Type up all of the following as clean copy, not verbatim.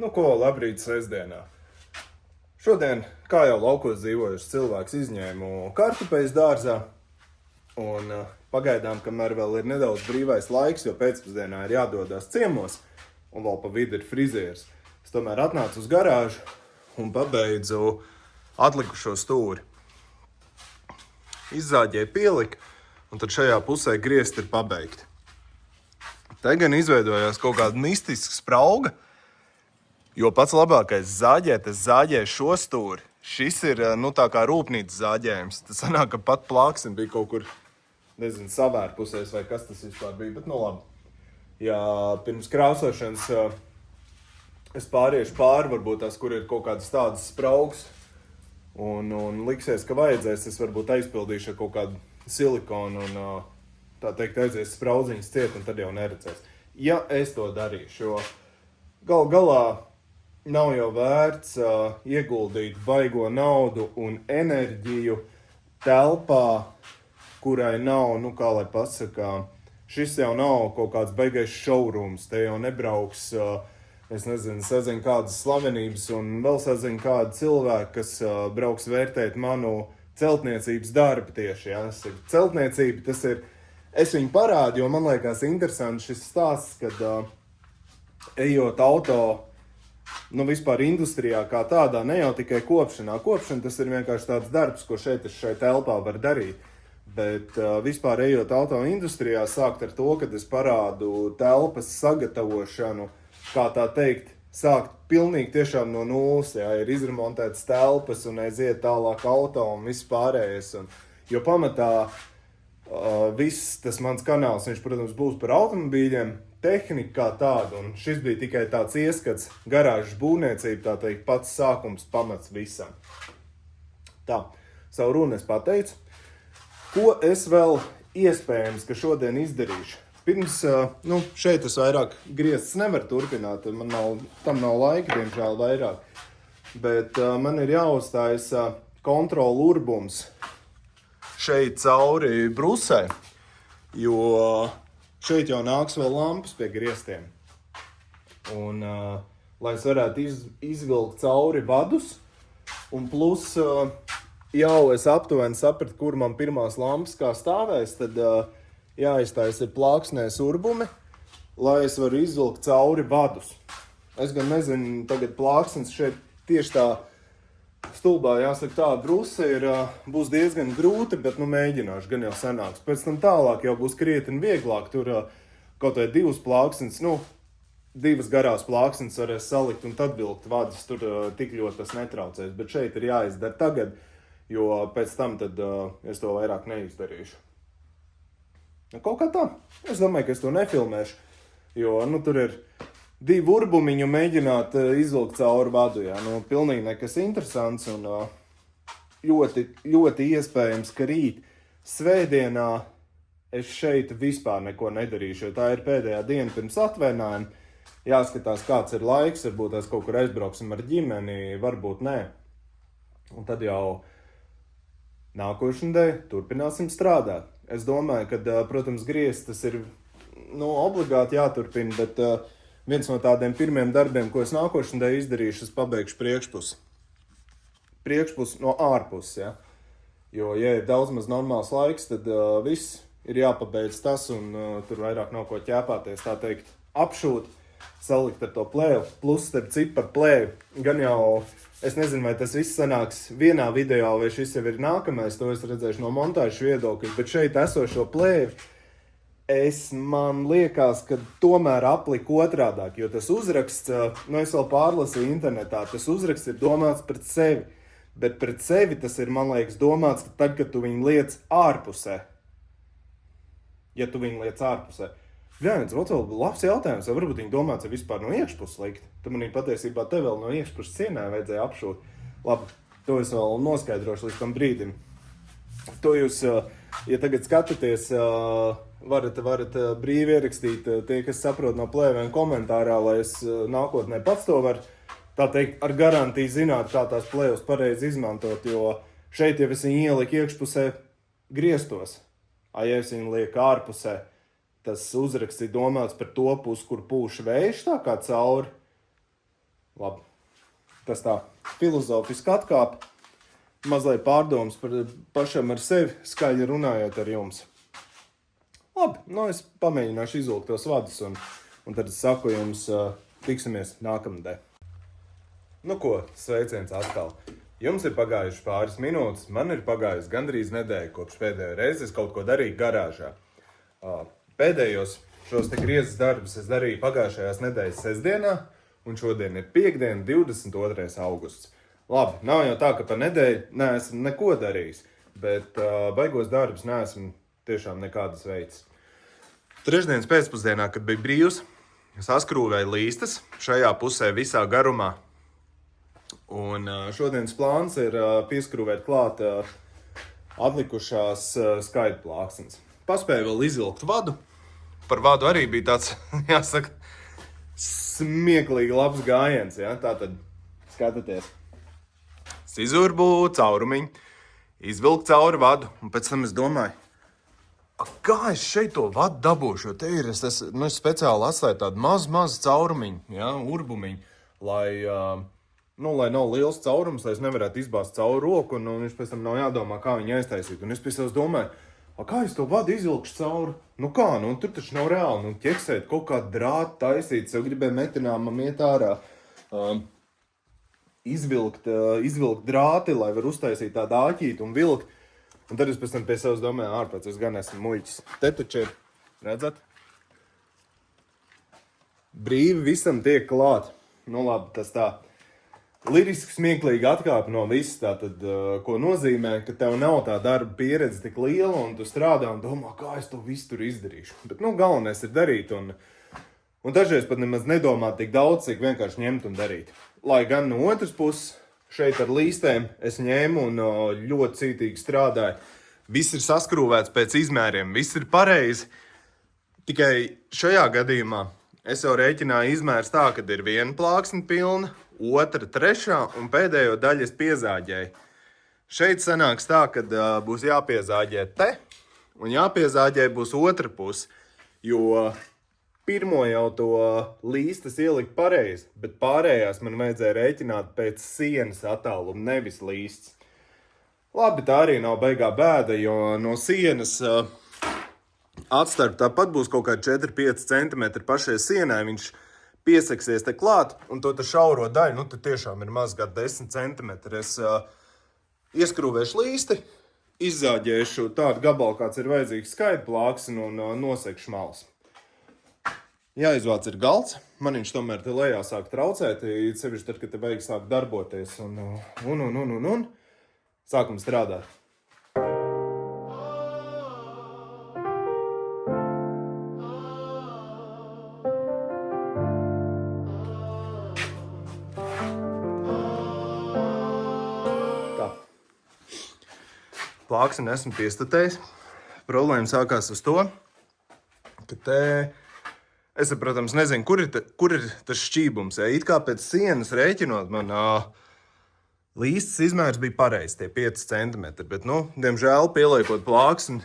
Nu ko, labrīt sestdienā. Šodien, kā jau laukos dzīvojuši cilvēks, izņēmu kartupeļus dārzā. Un pagaidām, kamēr vēl ir nedaudz brīvais laiks, jo pēcpusdienā ir jādodas ciemos, un vēl pa vidu ir frizieris, es tomēr atnācu uz garāžu un pabeidzu atlikušo stūri. Izzāģēju pieliku, un tad šajā pusē griezt ir pabeigti. Te gan izveidojās kaut kāda mistiska sprauga, jo pats labākais zāģēt, es zāģēju šo stūri. Šis ir, tā kā rūpnīcas zāģējums. Tas sanāk, ka pat plāksim bija kaut kur, savērpusēs vai kas tas vispār bija, bet labi. Ja pirms krāsošanas es pāriešu pāri, varbūt tās, kur ir kaut kādas tādas spraugas, un liksies, ka vajadzēs, es varbūt aizpildīšu ar kaut kādu silikonu un, tā teikt, aizies spraudziņas ciet, un tad jau neredzēs. Ja es to darīšu, jo galā nav jau vērts ieguldīt baigo naudu un enerģiju telpā, kurai nav, kā lai pasakā, šis jau nav kaut kāds baigais showrooms, te jau nebrauks, es sazinu kādas slavenības un vēl sazinu kādu cilvēku, kas brauks vērtēt manu celtniecības darbu tieši, ja? Celtniecība, tas ir, es viņu parādu, jo man liekas interesanti šis stāsts, kad ejot auto, vispār industrijā kā tādā, ne jau tikai kopšanā. Kopšana tas ir vienkārši tāds darbs, ko šeit telpā var darīt. Bet vispār ejot auto industrijā, sākt ar to, kad es parādu telpas sagatavošanu, kā tā teikt, sākt pilnīgi tiešām no nulles, ja ir izremontētas telpas un aiziet tālāk auto un viss pārējais. Jo pamatā viss tas mans kanāls, viņš, protams, būs par automobīļiem, tehnika kā tāda, un šis bija tikai tāds ieskats garāžas būvniecība, tā teikt, pats sākums, pamats visam. Tā, savu runu es pateicu. Ko es vēl iespējams, ka šodien izdarīšu? Pirms, šeit es vairāk griezts nevaru turpināt, tam nav laika, diemžēl, vairāk. Bet man ir jāuzstājas kontrolu urbums šeit cauri brusē, jo šeit jau nāks vēl lampas pie griestiem. Un, lai es varētu izvilkt cauri vadus, un plus jau es aptuveni sapratu, kur man pirmās lampas kā stāvēs, tad jāiztais ir plāksnēs urbumi, lai es varu izvilkt cauri vadus. Es gan nezinu, tagad plāksnes šeit tieši tā stulbā, jāsaka tā, bruse būs diezgan grūti, bet mēģināšu, gan jau sanāks. Pēc tam tālāk jau būs krietni vieglāk, tur kaut vai divas plāksnes, divas garās plāksnes varēs salikt un tad vilkt vadus, tur tik ļoti tas netraucēs, bet šeit ir jāizdara tagad, jo pēc tam tad es to vairāk neizdarīšu. Kaut kā tā, es domāju, ka es to nefilmēšu, jo tur ir divi urbumiņu mēģināt izvilkt cauri vadu, jā. Pilnīgi nekas interesants un ļoti, ļoti iespējams, ka rīt svētdienā es šeit vispār neko nedarīšu, jo tā ir pēdējā diena pirms atvainājuma. Jāskatās, kāds ir laiks, varbūt mēs kaut kur aizbrauksim ar ģimeni, varbūt nē. Un tad jau nākošanai turpināsim strādāt. Es domāju, ka, protams, griezt tas ir obligāti jāturpina, bet viens no tādiem pirmiem darbiem, ko es nākošanai izdarīšu, es pabeigšu priekšpusi. Priekšpusi no ārpuses, ja. Jo, ja ir daudz maz normāls laiks, tad viss ir jāpabeidz tas, un tur vairāk nav ko ķēpāties, tā teikt, apšūt, salikt ar to plēvu. Plus, starp citu par plēvu, gan jau, es nezinu, vai tas viss sanāks vienā video, vai šis jau ir nākamais, to es redzēšu no montāžas viedokļa, bet šeit esošo plēvi, man liekas, ka tomēr aplika otrādāk, jo tas uzraksts, es vēl pārlasīju internetā, tas uzraksts ir domāts pret sevi, bet pret sevi tas ir, man liekas, domāts tad, kad tu viņu liec ārpusē. Ja tu viņu liec ārpusē. Vienāds, vēl labs jautājums, vai varbūt viņi domāts ir vispār no iekšpuses likt. Tu manī patiesībā te vēl no iekšpuses cienē vajadzēja apšūt. Labi, to es vēl noskaidrošu līdz tam brīdim. To jūs, ja tagad skatāties, varat brīvi ierakstīt tie, kas saprot no plēvēm komentārā, lai es nākotnē pats to varu, tā teikt, ar garantiju zināt, kā tās plēvas pareizi izmantot, jo šeit jau es viņu ieliku iekšpusē griestos, ja es viņu lieku ārpusē. Tas uzraksts ir domāts par to pusi, kur pūš vējš tā kā cauri. Labi. Tas tā filozofiski atkāp. Mazliet pārdomas par pašam ar sevi, skaļi runājot ar jums. Labi, es pamēģināšu izvilkt tos vadus, un tad es saku jums, tiksimies nākamnedēļ. Nu ko, sveiciens atkal. Jums ir pagājuši pāris minūtes, man ir pagājusi gandrīz nedēļa, kopš pēdējo reizi es kaut ko darīju garāžā. Pēdējos šos te griezes darbus es darīju pagājušajās nedēļas sestdienā, un šodien ir piekdiena, 22. augusts. Labi, nav jau tā, ka pa nedēļu neesmu neko darījis, bet baigos darbus neesmu tiešām nekādas veids. Trešdienas pēcpusdienā, kad bija brīvs, saskrūvēju līstas šajā pusē visā garumā. Un šodienas plāns ir pieskrūvēt klāt atlikušās skaidu plāksnes. Paspēju vēl izvilkt vadu. Par vadu arī bija tāds, jāsaka, smieklīgi labs gājiens. Ja? Tātad, skatieties. Es izurbu caurumiņu, izvilku cauri vadu, un pēc tam es domāju, kā es šeit to vadu dabūšu, jo te ir, es speciāli atstāju tādu mazu caurumiņu, ja, urbumiņu, lai nav liels caurums, lai es nevarētu izbāzt cauri roku, un viņš pēc tam nav jādomā, kā viņu aiztaisīt. Un es pēc tam domāju, kā es to vadu izvilkšu cauri? Tur taču nav reāli, ķeksēt, kaut kādu drātu taisīt, sev gribēju metināmam iet ārā, izvilkt drāti, lai var uztaisīt tādu āķīti un vilkt. Un tad es pēc tam pie sevis domāju, ārpēc es gan esmu muļķis. Te taču ir, redzat? Brīvi visam tiek klāt. Nu labi, tas tā. Liriski smieklīgi atkāpa no viss, tātad, ko nozīmē, ka tev nav tā darba pieredze tik liela, un tu strādā un domā, kā es to visu tur izdarīšu. Bet, galvenais ir darīt, un dažreiz pat nemaz nedomāt tik daudz, cik vienkārši ņemt un darīt. Lai gan no otras puses, šeit ar līstēm es ņēmu un ļoti cītīgi strādāju. Viss ir saskrūvēts pēc izmēriem, viss ir pareizi. Tikai šajā gadījumā es jau rēķināju izmērs tā, kad ir viena plāksne pilna, otra, trešā un pēdējo daļu es piezāģēju. Šeit sanāks tā, ka būs jāpiezāģē te un jāpiezāģē būs otra puse, jo pirmo jau to līstas ielikt pareizi, bet pārējās man vajadzēja rēķināt pēc sienas attāluma, nevis līsts. Labi, tā arī nav baigā bēda, jo no sienas atstarp tāpat būs kaut kādi 4-5 cm pašai sienai, viņš pieseksies te klāt, un to te šauro daļu, te tiešām ir maz gadu 10 cm. Es ieskrūvēšu līsti, izzāģēšu tādu gabalu, kāds ir vajadzīgs skaidu plāksni un nosekšu malas. Jāizvāc ir galds, man viņš tomēr te lejā sāk traucēt, sevišķi tad, kad te vajag sāk darboties un sākam strādāt. Tā. Plāksni esmu piestatējis. Problēma sākās uz to, ka te es, protams, nezinu, kur ir tas šķībums. Ja? It kā pēc sienas rēķinot, man līstas izmērs bija pareizs, tie 5 cm, bet, diemžēl, pieliekot plāksni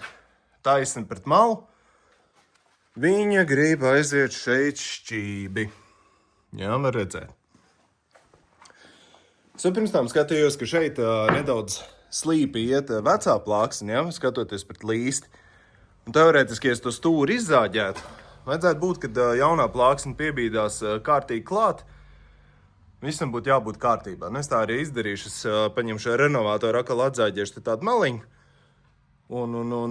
taisni pret malu, viņa grib aiziet šeit šķībi. Jā, var redzēt. Es pirms tam skatījos, ka šeit nedaudz slīpi iet vecā plāksni, ja? Skatoties pret līsti. Un teorētiski, ja es to stūri izzāģētu, vajadzētu būt, kad jaunā plāksne piebīdās kārtīgi klāt, visam būtu jābūt kārtībā. Es tā arī izdarīšu, es paņemšu renovātoru atkal atzāģēšu tādu maliņu, un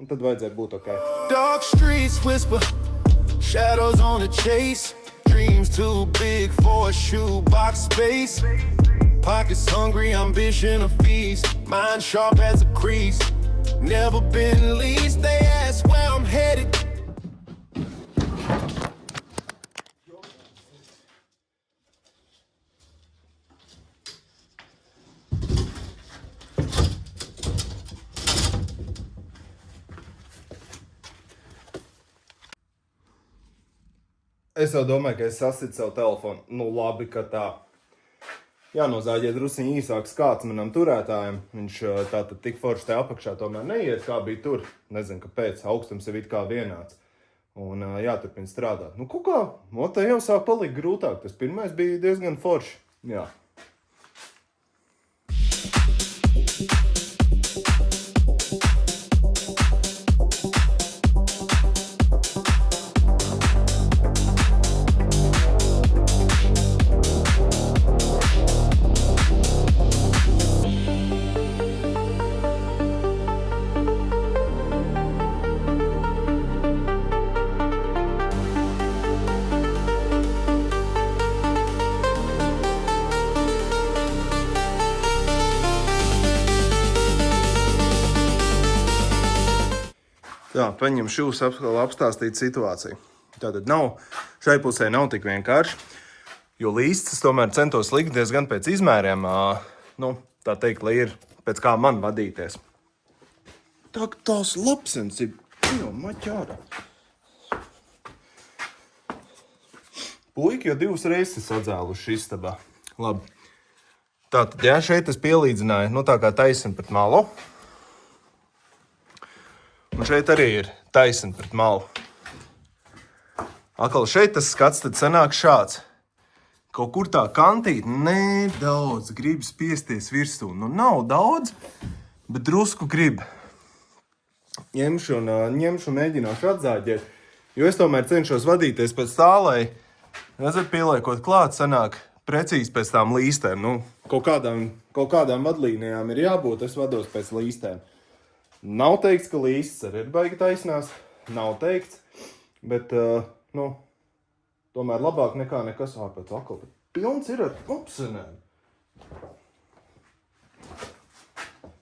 tad vajadzētu būt ok. Dark streets whisper, shadows on the chase, dreams too big for a shoebox space, pockets hungry, ambition a feast, mind sharp as a crease, never been least, they ask where I'm headed. Es jau domāju, ka es sasitu savu telefonu. Labi, ka tā. Jānozāģē drusiņi īsāks kāds manam turētājam. Viņš tātad tik forši te apakšā tomēr neiet, kā bija tur. Nezinu, kāpēc. Augstums ir it kā vienāds. Un jāturpina strādāt. Nu, kaut kā, te jau sāk palikt grūtāk. Tas pirmais bija diezgan forši. Jā. Jā, paņem šūs apstāstīt situāciju. Tātad šai pusē nav tik vienkārši, jo līstas tomēr centos likt diezgan pēc izmēriem, tā teikt, lai ir pēc kā man vadīties. Tās lapsens ir, maķāra. Puiki jau 2 reizes sadzēluši istabā. Labi. Tātad, šeit es pielīdzināju, tā kā taisni pret malu. Un šeit arī ir taisni pret malu. Atkal šeit tas skats tad sanāk šāds. Kaut kur tā kantīt nedaudz grib spiesties virsū. Nav daudz, bet drusku grib. Ņemšu un mēģināšu atzāģēt, jo es tomēr cenšos vadīties pēc tā, lai, redzat, pieliekot klāt, sanāk precīzi pēc tām līstēm. Kaut kādām vadlīnijām ir jābūt, es vados pēc līstēm. Nav teikts, ka līstas arī ir baigi taisnās. Nav teikts, bet, tomēr labāk nekā nekas ārpēc atkal. Pilns ir ar opsenēm.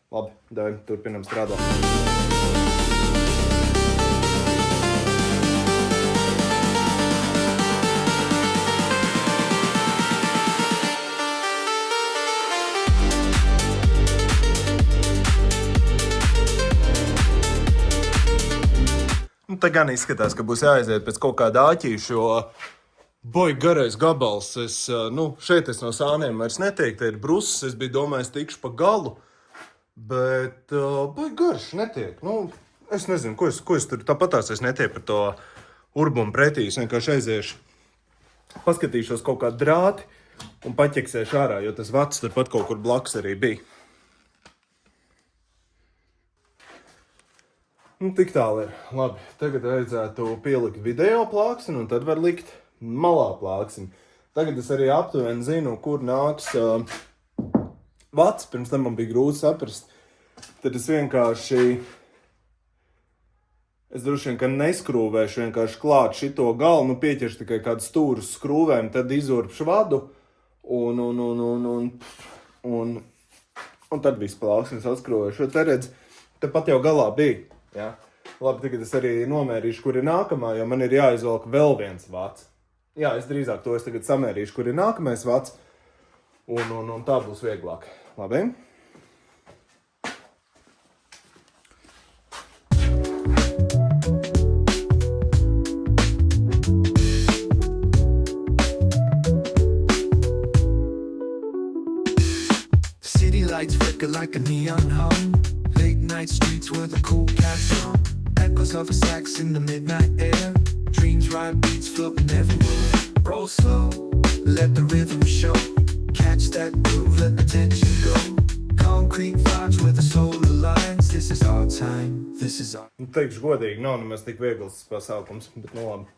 Labi, dāj, turpinam strādāt. Te gan izskatās, ka būs jāaiziet pēc kaut kāda āķīša, jo garais gabals. Šeit es no sāniem vairs netieku, te ir brusis, es biju domājis tikšu pa galu, bet garš netiek. Es nezinu, ko es tur tāpatās es netieku par to urbumu pretī, es vienkārši aiziešu, paskatīšos kaut kādu drāti un paķeksēšu ārā, jo tas vats turpat kaut kur blakus arī bija. Tik tālu ir. Labi, tagad vajadzētu pielikt video plāksni, un tad var likt malā plāksni. Tagad es arī aptuveni zinu, kur nāks vats. Pirms tam man bija grūti saprast. Tad es vienkārši, droši vien, ka neskrūvēšu vienkārši klāt šito galu, pieķeršu tikai kādu stūrus skrūvēm, tad izurpšu vadu, un tad visu plāksnes atskrūvēšu. Te redz, tepat jau galā bija. Ja? Labi, tagad es arī nomērīšu, kur ir nākamā, jo man ir jāizvelk vēl viens vats. Jā, es drīzāk to tagad samērīšu, kur ir nākamais vats, un tā būs vieglāk. Labi? City lights flicker like a neon hum. Night streets where the cool cats from. Echoes of a sax in the midnight air. Dreams ride beats floating everywhere. Roll slow, let the rhythm show. Catch that groove, let attention go. Concrete vibes where the soul aligns. This is our time, this is our... Teikšu godīgi, nav nemaz tik viegls pasākums, bet labi.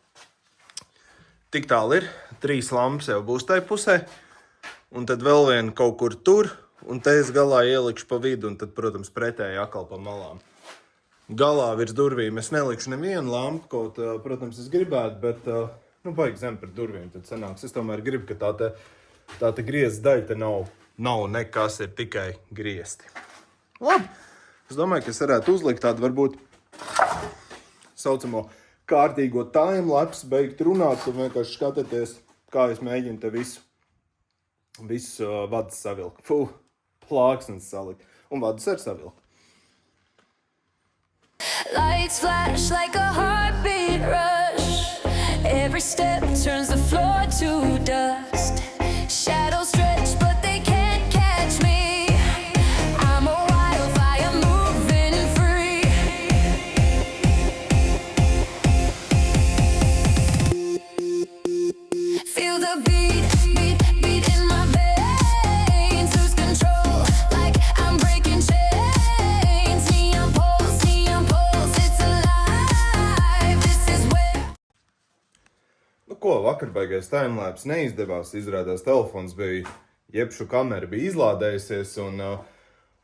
Tik tālu ir, 3 lampas jau būs tai pusē, un tad vēl viena kaut kur tur. Un te es galā ielikšu pa vidu, un tad, protams, pretēji atkal pa malām. Galā virs durvīm es nelikšu nevienu lampu, kaut, protams, es gribētu, bet, baigi zem par durvīm tad sanāks. Es tomēr gribu, ka tā te griezta daļa te nav nekas, ir tikai griezti. Labi, es domāju, ka es varētu uzlikt tādu, varbūt, saucamo kārtīgo timelapse, beigt runāt, un vienkārši skatāties, kā es mēģinu te visu vadus savilkt. Plāksnes salikt. Un vadus ar savilkt. Lights flash like a heartbeat rush. Every step turns the floor to dust. Shadows stretch, but they can't catch me. I'm a wildfire moving free. atkal vakarbaigais timelapse neizdevās. Izrādās telefons bija, jebšu kamera bija izlādējusies, un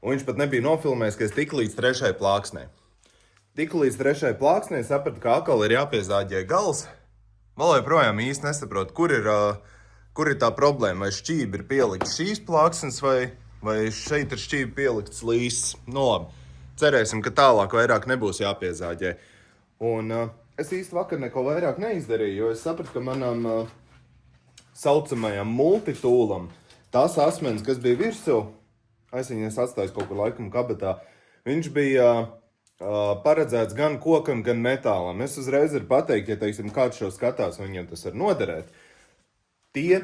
viņš pat nebija nofilmējis, ka es tiku līdz 3. plāksnē. Tiku līdz 3. plāksnē, sapratu, ka atkal ir jāpiezāģē gals. Vēl joprojām īsti nesaprotu, kur ir tā problēma. Vai šķībi ir pielikts šīs plāksnes, vai šeit ir šķībi pielikts līsts. Nu labi, cerēsim, ka tālāk vairāk nebūs jāpiezāģē. Un es īsti vakar neko vairāk neizdarīju, jo es sapratu, ka manam saucamajam multitūlam tās asmenis, kas bija virsū, es viņas atstāju kaut kur laikam kabatā, viņš bija paredzēts gan kokam, gan metālam. Es uzreiz varu pateikt, ja teiksim, kāds šo skatās, viņam tas var noderēt. Tie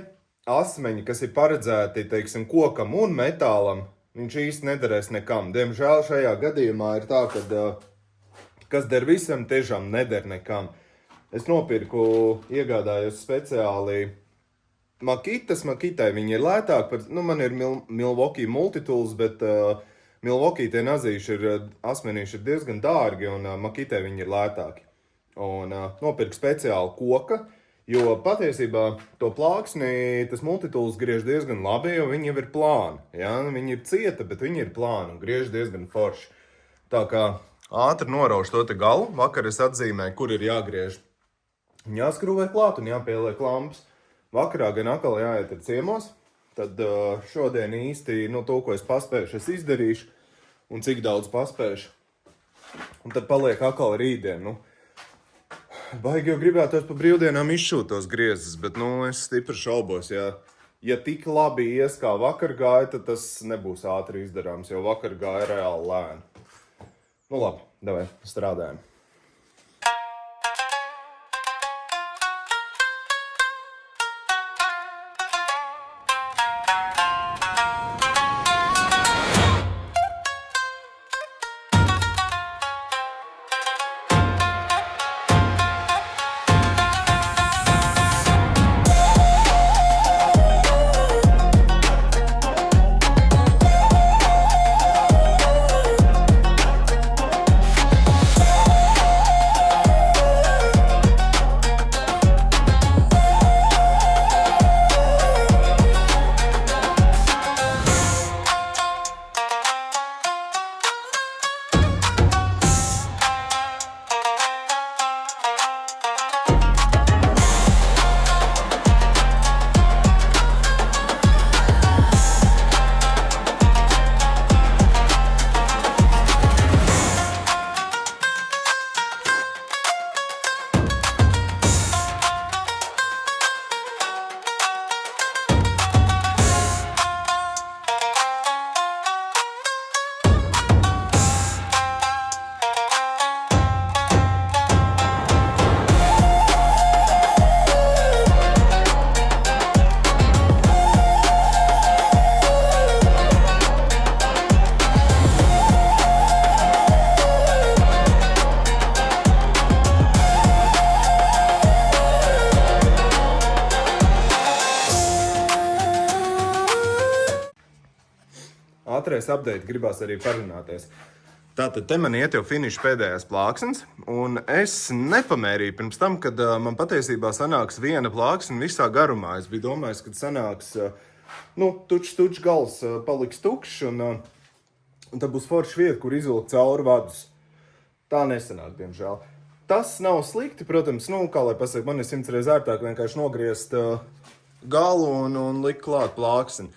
asmeņi, kas ir paredzēti, teiksim, kokam un metālam, viņš īsti nederēs nekam. Diemžēl šajā gadījumā ir tā, ka kas der visam, tiešām neder nekam. Es nopirku, iegādājos speciāli Makitai, viņi ir lētāk, man ir Milwaukee Multitools, bet Milwaukee tie nazīši asmenīši ir diezgan dārgi, un Makitai viņi ir lētāki. Un nopirku speciāli koka, jo patiesībā to plāksni tas Multitools griež diezgan labi, jo viņi jau ir plāni. Ja? Viņi ir cieta, bet viņi ir plāni un griež diezgan forši. Tā kā ātri noraušu to te galu, vakar es atzīmēju, kur ir jāgriež. Jāskrūvē klāt un jāpieliek lampas. Vakarā gan atkal jāiet ar ciemos, tad šodien īsti to, ko es paspēšu, es izdarīšu, un cik daudz paspēšu. Un tad paliek atkal rītdien. Baigi jau gribētos pa brīvdienām izšūt tos griezes, bet es stipri šaubos, ja tik labi ies kā vakar gāja, tad tas nebūs ātri izdarāms, jo vakar gāja reāli lēni. Labi, davai, strādājam. Ātrais update gribās arī parunāties. Tātad te man iet jau finiša pēdējās plāksnes, un es nepamērīju pirms tam, kad man patiesībā sanāks viena plāksne visā garumā. Es biju domājis, ka sanāks, tučs gals paliks tukšs, un tad būs forša vieta, kur izvilkt cauri vadus. Tā nesanāk, diemžēl. Tas nav slikti, protams, kā lai pasaka, man ir 100 reizes ērtāk vienkārši nogriezt galu un likt klāt plāksni.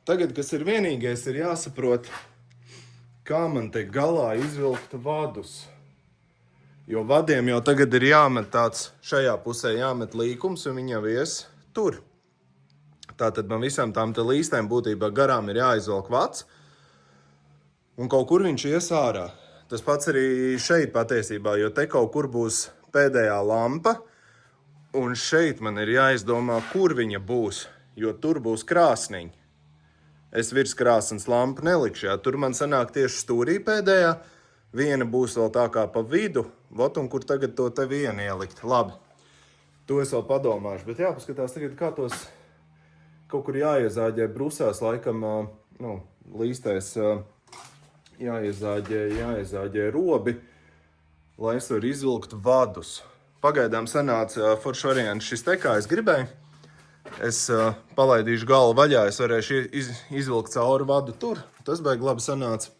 Tagad, kas ir vienīgais, ir jāsaprot, kā man te galā izvilkt vadus. Jo vadiem jau tagad ir jāmet tāds, šajā pusē jāmet līkums, un viņi jau ies tur. Tātad man visām tām te līstēm būtībā garām ir jāizvelk vads, un kaut kur viņš ies ārā. Tas pats arī šeit patiesībā, jo te kaut kur būs pēdējā lampa, un šeit man ir jāizdomā, kur viņa būs, jo tur būs krāsniņa. Es virs krāsnes lampu nelikšu, tur man sanāk tieši stūrī pēdējā, viena būs vēl tā kā pa vidu, un kur tagad to te vienu ielikt. Labi, to es vēl padomāšu, bet jāpaskatās tagad, kā tos kaut kur jāiezāģē brusās, laikam, līstēs jāiezāģē robi, lai es varu izvilkt vadus. pagaidām sanāca foršs variants šis te, kā es gribēju. Es palaidīšu galvu vaļā, es varēšu izvilkt cauri vadu tur. Tas baigi labi sanāca.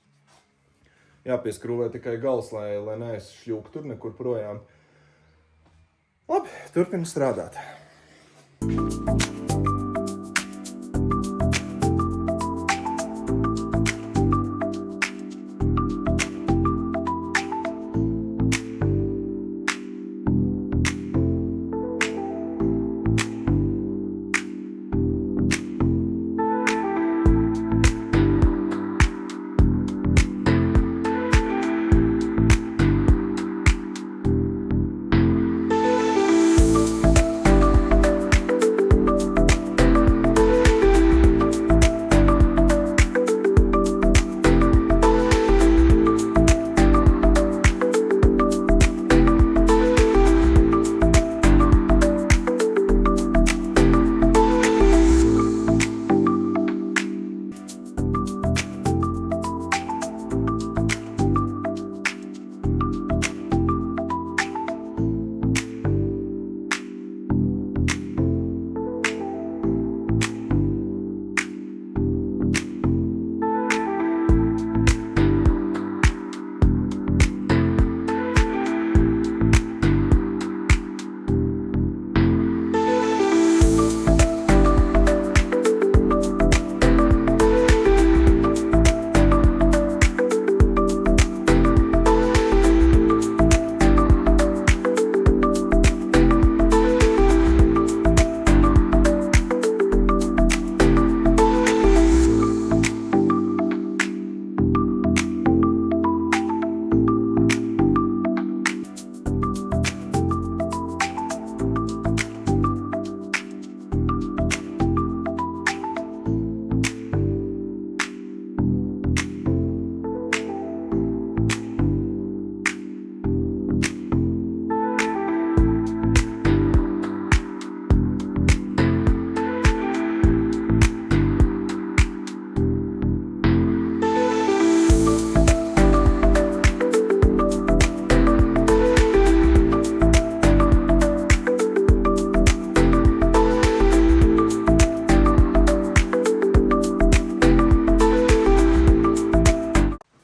Jāpieskrūvē tikai gals, lai neaizšļūk tur nekur projām. Labi, turpinu strādāt.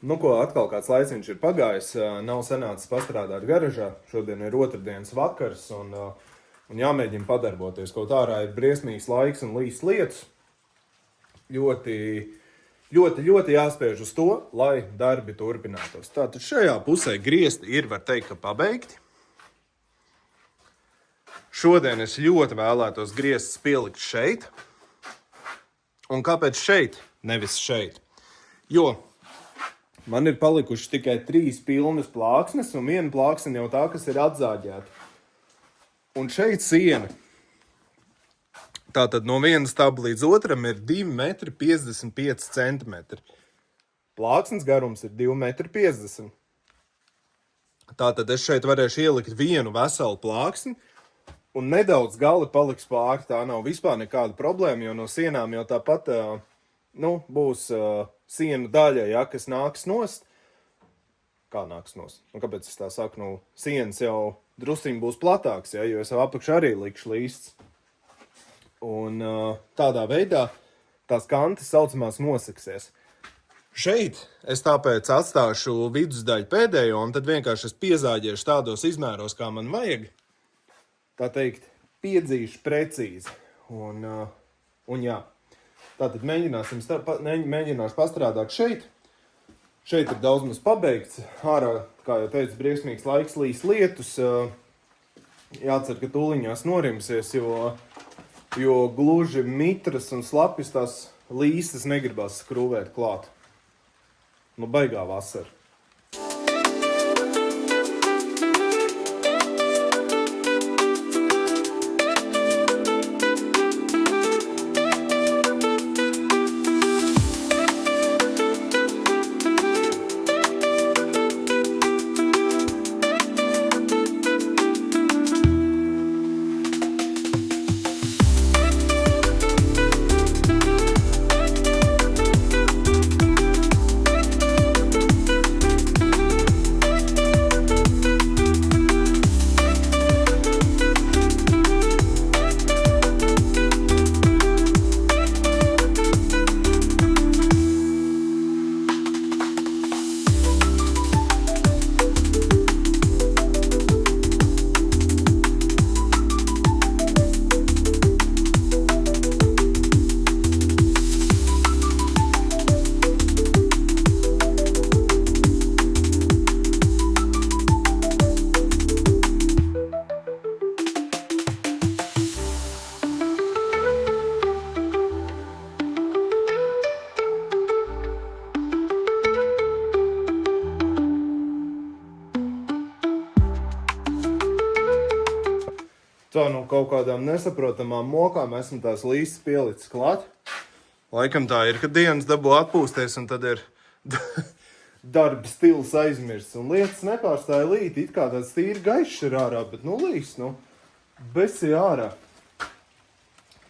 Nu, ko atkal kāds laiciņš ir pagājis, nav sanācis pastrādāt garažā. Šodien ir otrdienas vakars un jāmēģina padarboties. Kaut ārā ir briesmīgs laiks un līs lietus. Ļoti jāspēj uz to, lai darbi turpinātos. Tātad šajā pusē griezti ir, var teikt, ka pabeigti. Šodien es ļoti vēlētos grieztus pielikt šeit. Un kāpēc šeit, nevis šeit? Jo man ir palikuši tikai 3 pilnas plāksnes un 1 plāksne jau tā, kas ir atzāģēta. Un šeit siena. Tātad no viena staba līdz otram ir 2,55 centimetri. Plāksnes garums ir 2,50 m. Tātad es šeit varēšu ielikt vienu veselu plāksni un nedaudz gali paliks pāri. Tā nav vispār nekāda problēma, jo no sienām jau tāpat būs sienu daļa, ja, kas nāks nost. Kā nāks nost? Un kāpēc es tā saku? Sienas jau drusciņi būs platāks, ja, jo es jau apakšā arī likšu līsts. Un tādā veidā tās kantas saucamās nosaksies. Šeit es tāpēc atstāšu vidusdaļu pēdējo, un tad vienkārši es piezāģiešu tādos izmēros, kā man vajag. Tā teikt, piedzīšu precīzi. Un jā. Tātad mēģināšu pastrādāt šeit. Šeit ir daudz maz pabeigts. Ārā, kā jau teicu, briesmīgs laiks, līs lietus. Jācer, ka tūliņās norimsies, jo gluži mitras un slapjas tās līstas negribas skrūvēt klāt. Baigā vasara. Tā no kaut kādām nesaprotamām mokām esmu tās līstas pielicis klāt. Laikam tā ir, ka dienas dabū atpūsties, un tad ir darba stils aizmirsts. Un lietas nepārstāja līt, it kā tāds tīri gaišs ir ārā, bet nu līs, nu, besi ārā.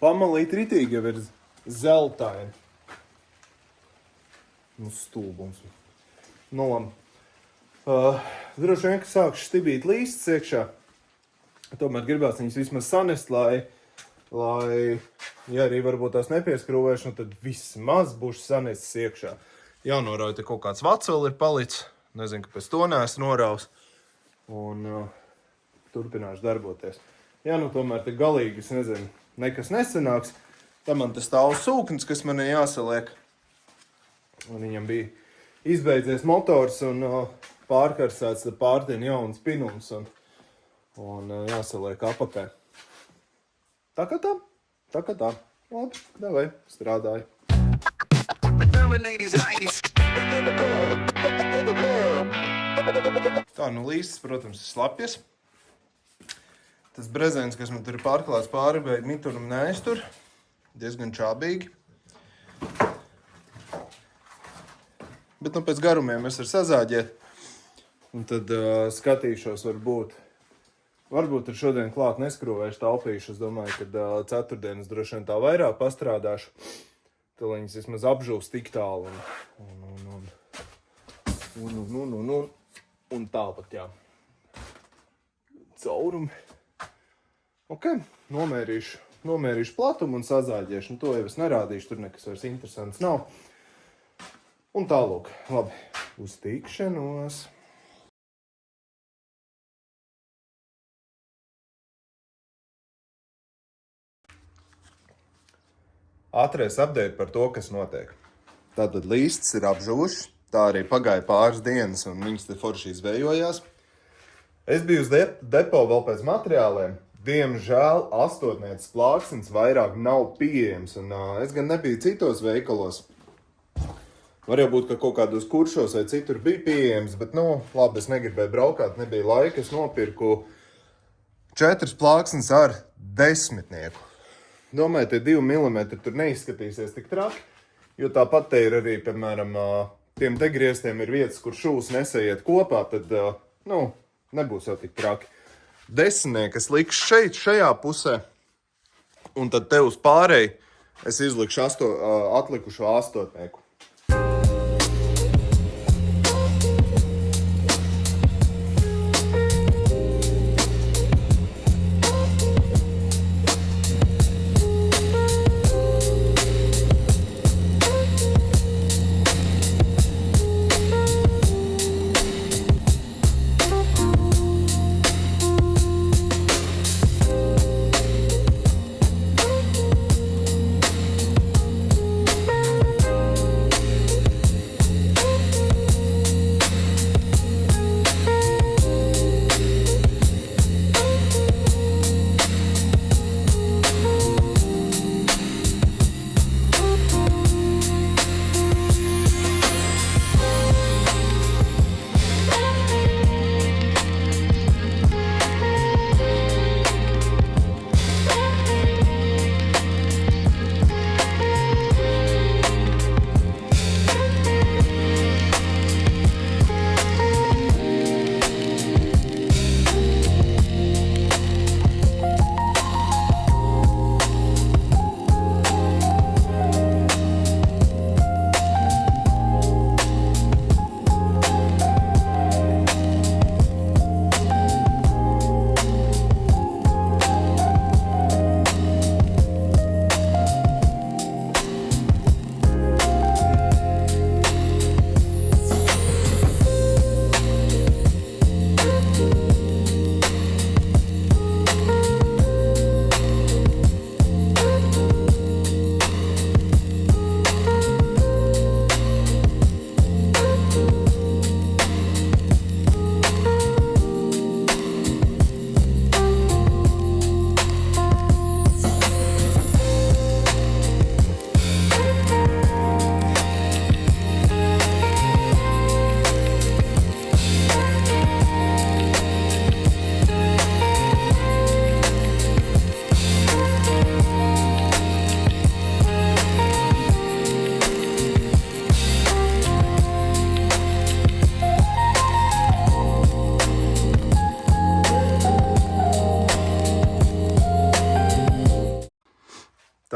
Pamalīt ritīgi jau ir zeltaini. Nu, stulbums. Nu, droši vien, ka sākšu stibīt līstas iekšā. Tomēr gribās viņas vismaz sanest, lai ja arī varbūt tās nepieskrūvēšu, tad vismaz būšu sanests iekšā. Jānorauj, te kaut kāds vats vēl ir palicis. Nezinu, kāpēc to neesmu noraus. Un turpināšu darboties. Jā, nu tomēr te galīgi, es nezinu, nekas nesanāks. Tam man te stāv sūknis, kas man jāsaliek. Un viņam bija izbeidzies motors un pārkarsēts pārdienu jauns pinums un jāsaliek apakai. Tā kā tā. Labi, davai, strādāju. Tā, nu līstas, protams, ir slapjas. Tas brezents, kas man tur ir pārklāts pāri, bet mituram neaiztur. Diezgan čābīgi. Bet nu pēc garumiem es varu sazāģēt. Un tad skatīšos varbūt ar šodien klāt neskrūvēšu taupīšu. Es domāju, ka ceturtdienas droši vien tā vairāk pastrādāšu. Tad viņas vismaz apžūs tik tālu. Un tāpat, jā. Caurumi. Ok, nomērīšu platumu un sazāģēšu. To jau es nerādīšu, tur nekas vairs interesants nav. Un tālūk, labi, uz tikšanos. Ātrais update par to, kas notiek. Tātad līstas ir apžuvušas, tā arī pagāja pāris dienas un viņas te forši izvējojās. Es biju uz depo vēl pēc materiāliem. Diemžēl astotnieces plāksnes vairāk nav pieejams un es gan nebiju citos veikalos. Var jau būt, ka kaut kādos kuršos vai citur bija pieejams, bet labi, es negribēju braukāt, nebija laika. Es nopirku 4 plāksnes ar 10. Domāju, tie 2 mm tur neizskatīsies tik traki, jo tāpat te ir arī, piemēram, tiem te griestiem ir vietas, kur šūs nesaiet kopā, tad, nebūs jau tik traki. 10. es likšu šeit, šajā pusē, un tad te uz pārēji es izlikšu atlikušo 8.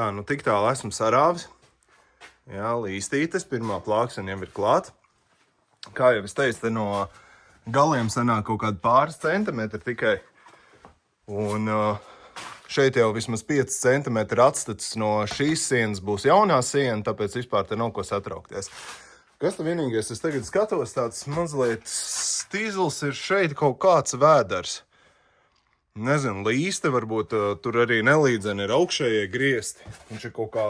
Tā, nu tik tālu esmu sarāvis. Jā, līstītes, pirmā plāksne jau ir klāt. Kā jau es teicu, te no galiem sanāk kaut kādi pāris centimetri tikai. Un šeit jau vismaz 5 centimetri atstats no šīs sienas būs jaunā siena, tāpēc vispār te nav ko satraukties. Kas te vienīgais, es tagad skatos, tāds mazliet stīzls ir šeit kaut kāds vēders. Nezinu, līste varbūt tur arī nelīdzeni ir augšējie griesti. Viņš ir kaut kā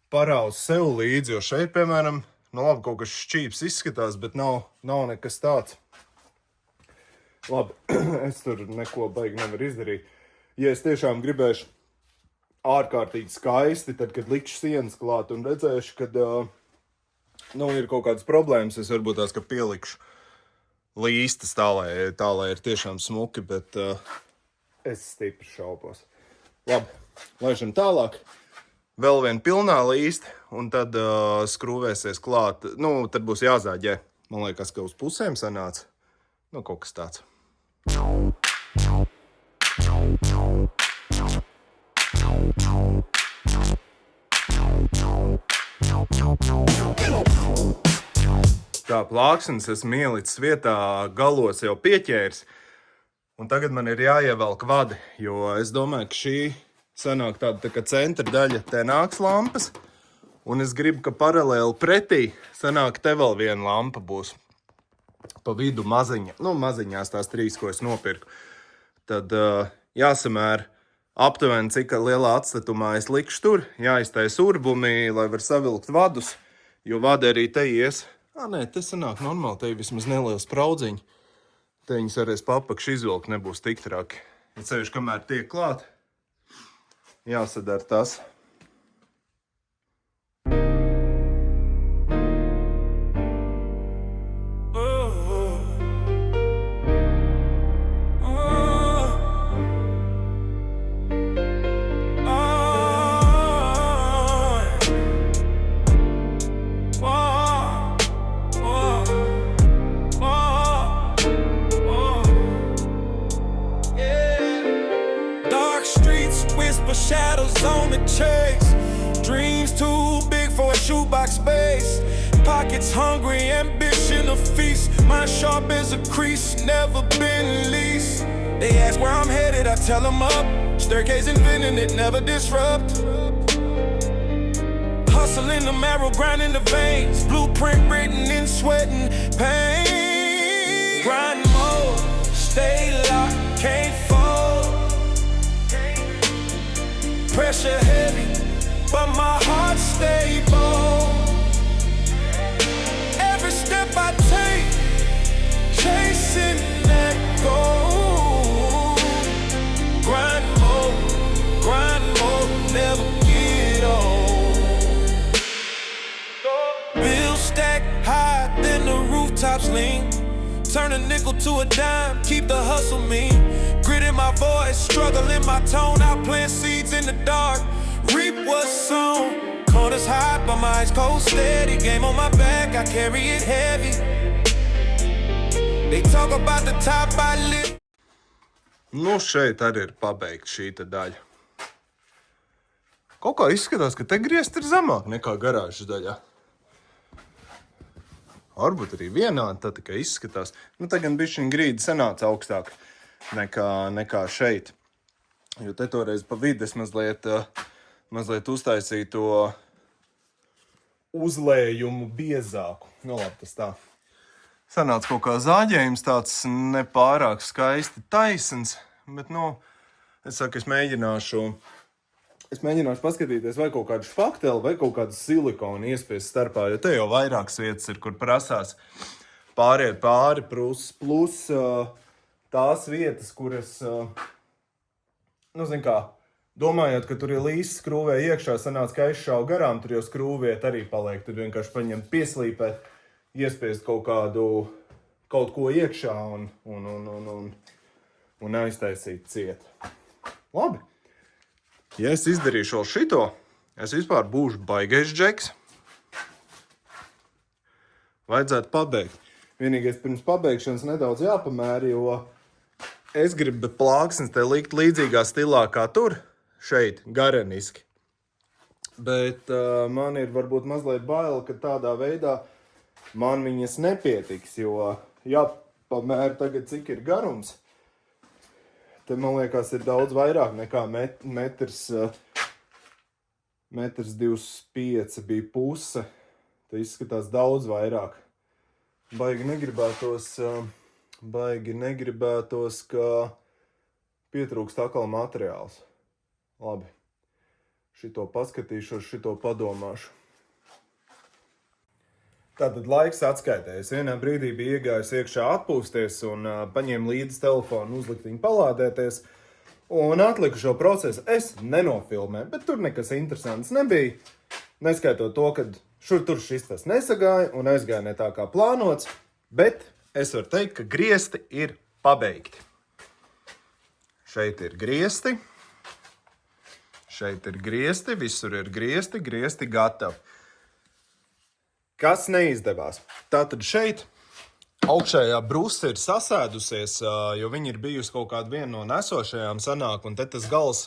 parauz sev līdzi, jo šeit, piemēram, nu labi, kaut kas šķīps izskatās, bet nav nekas tāds. Labi, es tur neko baigi nevaru izdarīt. Ja es tiešām gribēšu ārkārtīgi skaisti, tad, kad likšu sienas klāt un redzēšu, kad ir kaut kādas problēmas, es varbūt tās, ka pielikšu līstas tā, lai ir tiešām smuki, bet es stipri šaubos. Labi, laižam tālāk. Vēl viena pilnā līsta, un tad skrūvēsies klāt. Nu, tad būs jāzāģē. Man liekas, ka uz pusēm sanāca. Nu, kaut kas tāds. Tā, plāksnes esmu ielicis vietā, galos jau pieķēris. Un tagad man ir jāievelk vadi, jo es domāju, ka šī sanāk tāda tā kā centra daļa, te nāks lampas. Un es gribu, ka paralēli pretī sanāk te vēl viena lampa būs. Pa vidu maziņa, maziņās tās 3, ko es nopirku. Tad jāsamēr aptuveni, cik lielā atstatumā es likšu tur, jāiztais urbumi, lai var savilkt vadus, jo vadi arī te ies. Nē, te sanāk normāli, te ir vismaz neliels spraudziņi. Te viņas varēs papakši izvilkt, nebūs tik traki. Ja ceļš, kamēr tiek klāt, jāsadara tas. Shadows on the chase. Dreams too big for a shoebox space. Pockets hungry, ambition a feast. Mind sharp as a crease, never been leased. They ask where I'm headed, I tell them up. Staircase inventing it, never disrupt. Hustle in the marrow, grind in the veins. Blueprint written in sweat and pain. Grind mode, stay locked, can't fold. Pressure heavy, but my heart stay bold. Every step I take, chasing that goal. Grind mode, never get old. Bills stack high, then the rooftops lean. Turn a nickel to a dime, keep the hustle mean. Grit in my voice, struggle in my tone. I plant seeds in the dark, reap what's sown. Corners hot, but my eyes cold steady. Game on my back, I carry it heavy. They talk about the top I live. Nu, šeit arī ir pabeigta šī daļa. Kaut kā izskatās, ka te griezt ir zemāk nekā garāžas daļā. Varbūt arī vienādi, tā tikai izskatās. Nu, te gan bišķiņ grīda sanāca augstāk nekā šeit. Jo te toreiz pa vidu es mazliet uztaisīju to uzlējumu biezāku. Nu, labi, tas tā. Sanāca kaut kā zāģējums tāds nepārāk skaisti taisns, bet, es saku, es mēģināšu paskatīties, vai kaut kādu špakteli, vai kaut kādu silikonu iespiest starpā, jo te jau vairākas vietas ir, kur prasās pāriet pāri, plus tās vietas, kuras, domājot, ka tur ir līsts skrūvē iekšā, sanāca, ka aizšāvu garām, tur jau skrūviet arī paliek, tad vienkārši paņemt pieslīpēt, iespiest kaut ko iekšā un aiztaisīt ciet. Labi. Ja es izdarīšu vēl šito, es vispār būšu baigais džeks. Vajadzētu pabeigt. Vienīgais pirms pabeigšanas nedaudz jāpamēra, jo es gribu plāksnes te likt līdzīgā stilā kā tur, šeit, gareniski. Bet man ir varbūt mazliet bail, ka tādā veidā man viņas nepietiks, jo jāpamēr tagad, cik ir garums. Te, man liekas, ir daudz vairāk nekā metrs 25 bija puse. Te izskatās daudz vairāk. Baigi negribētos, ka pietrūkst atkal materiāls. Labi. Šito paskatīšos, šito padomāšu. Tātad laiks atskaitēs. Vienā brīdī bija iegājis iekšā atpūsties un paņēma līdzi telefonu, uzlikt viņu palādēties. Un atliku šo procesu. Es nenofilmēju, bet tur nekas interesants nebija. Neskaitot to, ka šur tur šis tas nesagāja un aizgāja ne tā kā plānots. Bet es varu teikt, ka griesti ir pabeigti. Šeit ir griesti. Šeit ir griesti, visur ir griesti gatavi. Kas neizdevās? Tātad šeit augšējā brusa ir sasēdusies, jo viņa ir bijusi kaut kāda viena no nesošajām sanāk, un te tas gals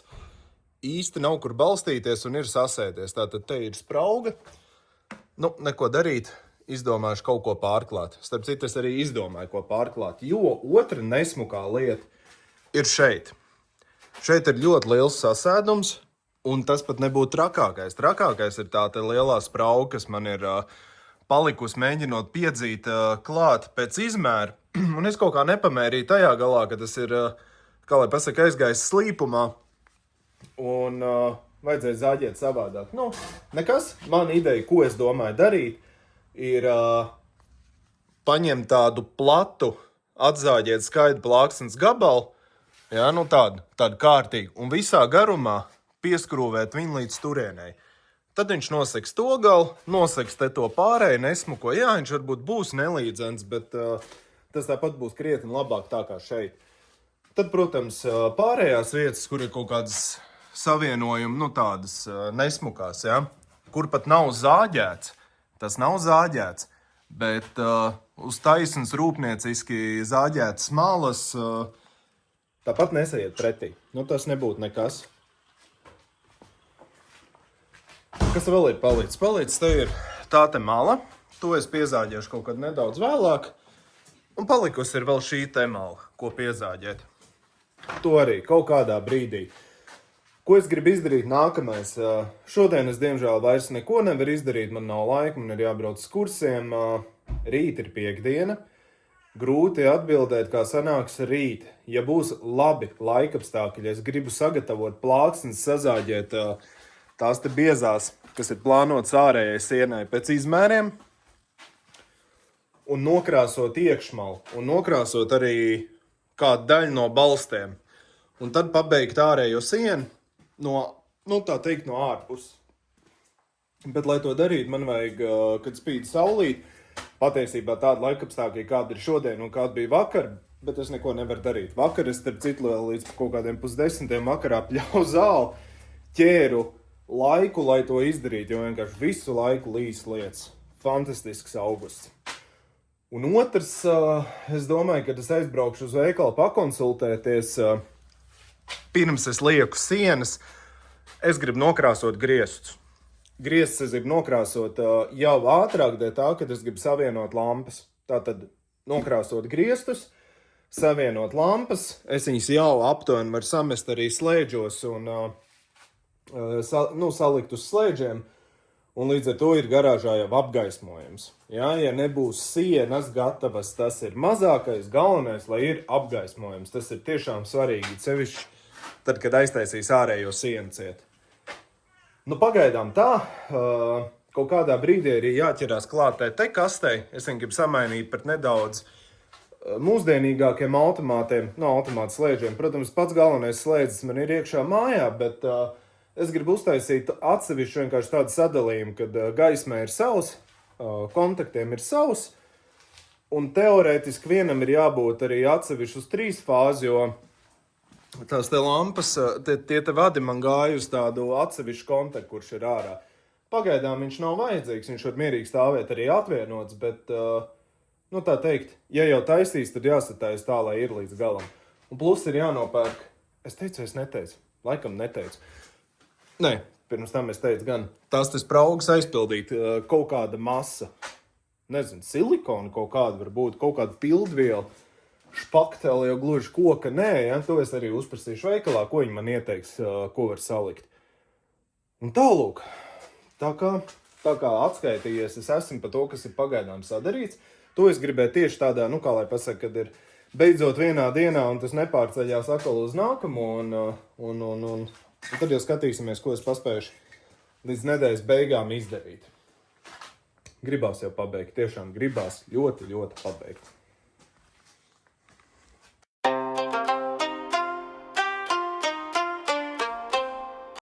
īsti nav kur balstīties un ir sasēdies. Tātad te ir sprauga. Nu, neko darīt, izdomājuši kaut ko pārklāt. Starp citu, es arī izdomāju, ko pārklāt, jo otra nesmukā lieta ir šeit. Šeit ir ļoti liels sasēdums, un tas pat nebūtu trakākais. Trakākais ir tā lielā sprauga, kas man ir palikusi mēģinot piedzīt klāt pēc izmēra. Un es kaut kā nepamērīju tajā galā, ka tas ir, kā lai pasaka, aizgājis slīpumā. Un vajadzēja zāģēt savādāk. Nu, nekas. Mana ideja, ko es domāju darīt, ir paņemt tādu platu, atzāģēt skaidru plāksnes gabalu, jā, nu tādu kārtīgu, un visā garumā pieskrūvēt viņu līdz turienei. Tad viņš noseks to galu, noseks te to pārēju nesmuko. Jā, viņš varbūt būs nelīdzens, bet tas tāpat būs krietni labāk tā kā šeit. Tad, protams, pārējās vietas, kur ir kaut kādas savienojumi, nu tādas nesmukās, ja? Kur pat nav zāģēts. Tas nav zāģēts, bet uz taisnas rūpnieciski zāģētas malas tāpat nesaiet pretī. Nu, tas nebūtu nekas. Kas vēl ir palicis? Palicis te ir tā te mala. To es piezāģēšu kaut kad nedaudz vēlāk. Un palikusi ir vēl šī te mala, ko piezāģēt. To arī kaut kādā brīdī. Ko es gribu izdarīt nākamais? Šodien es diemžēl vairs neko nevaru izdarīt. Man nav laika, man ir jābrauc uz kursiem. Rīt ir piektdiena. Grūti atbildēt, kā sanāks rīt. Ja būs labi laikapstākļi, es gribu sagatavot plāksnes, sazāģēt tās te biezās, kas ir plānotas ārējai sienai pēc izmēriem, un nokrāsot iekšmalu, un nokrāsot arī kādu daļu no balstiem, un tad pabeigt ārējo sienu no, nu tā teikt, no ārpuses. Bet, lai to darītu, man vajag, kad spīd saulīt, patiesībā tāda laikapstākļi, kāda ir šodien un kāda bija vakar, bet es neko nevaru darīt. Vakar es, starp citu, līdz kaut kādiem 9:30 vakarā pļauju zāli, ķēru laiku, lai to izdarītu, jo vienkārši visu laiku līs lietas. Fantastisks augusts. Un otrs, es domāju, kad es aizbraukšu uz veikalu pakonsultēties, pirms es lieku sienas, es gribu nokrāsot griestus. Griestus es gribu nokrāsot jau ātrāk, dēļ tā, kad es gribu savienot lampas. Tātad nokrāsot griestus, savienot lampas, es viņas jau aptuveni varu samest arī slēdžos un salikt uz slēdžiem, un līdz ar to ir garāžā jau apgaismojums. Ja nebūs sienas gatavas, tas ir mazākais, galvenais, lai ir apgaismojums. Tas ir tiešām svarīgi, sevišķi tad, kad aiztaisīs ārējo sienu ciet. Nu, pagaidām tā, kaut kādā brīdī arī jāķerās klātē te kastei. Es viņu gribu samainīt par nedaudz mūsdienīgākiem automātiem, automātu slēdžiem. Protams, pats galvenais slēdzis man ir iekšā mājā, bet es gribu uztaisīt atsevišķu vienkārši tādu sadalījumu, kad gaismai ir savs, kontaktiem ir savs, un teorētiski vienam ir jābūt arī atsevišķi uz 3 fāzi, jo tās te lampas, tie vadi man gāja uz tādu atsevišķu kontaktu, kurš ir ārā. Pagaidām viņš nav vajadzīgs, viņš var mierīgi stāvēt arī atvienots, bet, nu tā teikt, ja jau taisīs, tad jāsatais tā, lai ir līdz galam. Un plus ir jānopērk, es teicu, laikam neteicu. Nē, pirms tam es teicu, gan tas spraugas aizpildīt kaut kāda masa, nezinu, silikona kaut kāda varbūt, kaut kāda pildviela, špakteli jau gluži koka, nē, ja, to es arī uzprasīšu veikalā, ko viņi man ieteiks, ko var salikt. Un tālūk, tā kā atskaitījies, es esmu par to, kas ir pagaidām sadarīts, to es gribēju tieši tādā, nu kā lai pasaka, kad ir beidzot vienā dienā un tas nepārceļās atkal uz nākamo, un tad jau skatīsimies, ko es paspējuši līdz nedēļas beigām izdarīt. Gribās jau pabeigt, tiešām gribās ļoti, ļoti pabeigt.